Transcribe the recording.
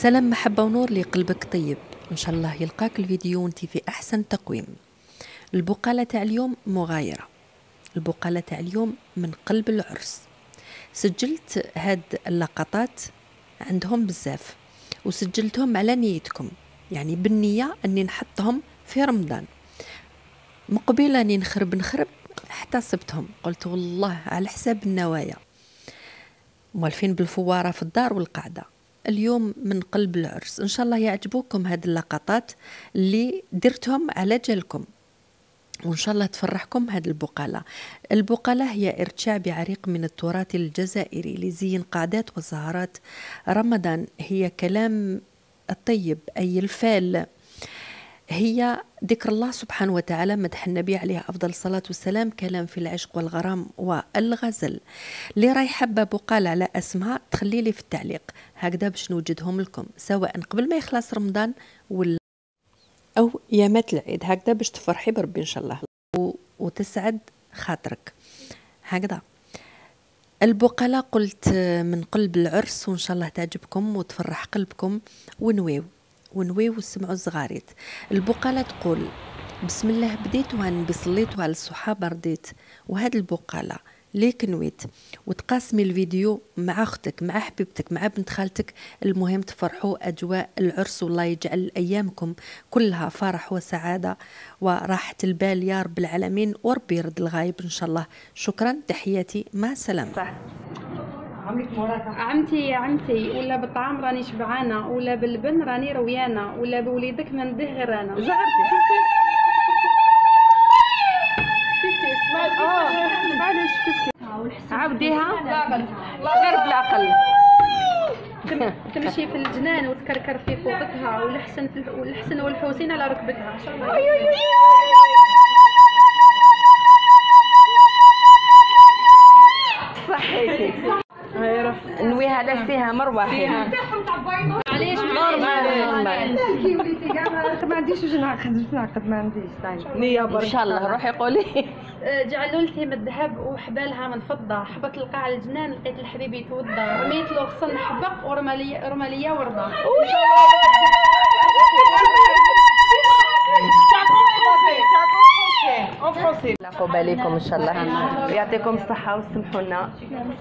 سلام محبة ونور لقلبك طيب. إن شاء الله يلقاك الفيديو وانتي في أحسن تقويم. البقالة تاع اليوم مغايرة. البقالة تاع اليوم من قلب العرس. سجلت هاد اللقطات عندهم بزاف وسجلتهم على نيتكم، يعني بالنية أني نحطهم في رمضان. مقبلة أني نخرب احتسبتهم، قلت والله على حساب النوايا موالفين بالفوارة في الدار والقعدة. اليوم من قلب العرس. إن شاء الله يعجبوكم هاد اللقطات اللي درتهم على جالكم، وإن شاء الله تفرحكم هاد البقالة. البقالة هي ارتشاء بعريق من التراث الجزائري لزين قعدات وسهرات رمضان. هي كلام الطيب أي الفال، هي ذكر الله سبحانه وتعالى، مدح النبي عليه أفضل الصلاة والسلام، كلام في العشق والغرام والغزل. اللي راي حابة بقالة على اسمها تخلي لي في التعليق هكذا باش نوجدهم لكم، سواء قبل ما يخلص رمضان ولا أو يامات العيد، هكذا باش تفرحي بربي إن شاء الله وتسعد خاطرك. هكذا البقالة قلت من قلب العرس، وإن شاء الله تعجبكم وتفرح قلبكم. ونويو وسمعوا الزغاريت. البقالة تقول: بسم الله بديت وهنبي صليت وعلى الصحابة رديت. وهاد البقالة ليك نويت وتقاسمي الفيديو مع اختك، مع حبيبتك، مع بنت خالتك، المهم تفرحوا اجواء العرس، والله يجعل ايامكم كلها فرح وسعاده وراحه البال يا رب العالمين، وربي يرد الغايب ان شاء الله. شكرا، تحياتي، مع السلامه. صح. عمتي ولا بالطعام راني شبعانه، ولا بالبن راني رويانه، ولا بوليدك ما نديه غير انا. معليش كيف عاوديها غير بالعقل. تمشي في الجنان وتكركر في فوقتها، والحسن والحسين على ركبتها. صحيتي نويها على فيها مروحي. معليش ما عنديش واش نعقد ما عنديش نية برك. ان شاء الله روحي قولي. جعلوا لي من الذهب وحبالها من فضه، حبط القاع الجنان لقيت الحبيب يتوضى، رميت له غصن حبق ورمى ليا ورده. لاقوا بالكم ان شاء الله، يعطيكم الصحه وسمحوا لنا. سلامة.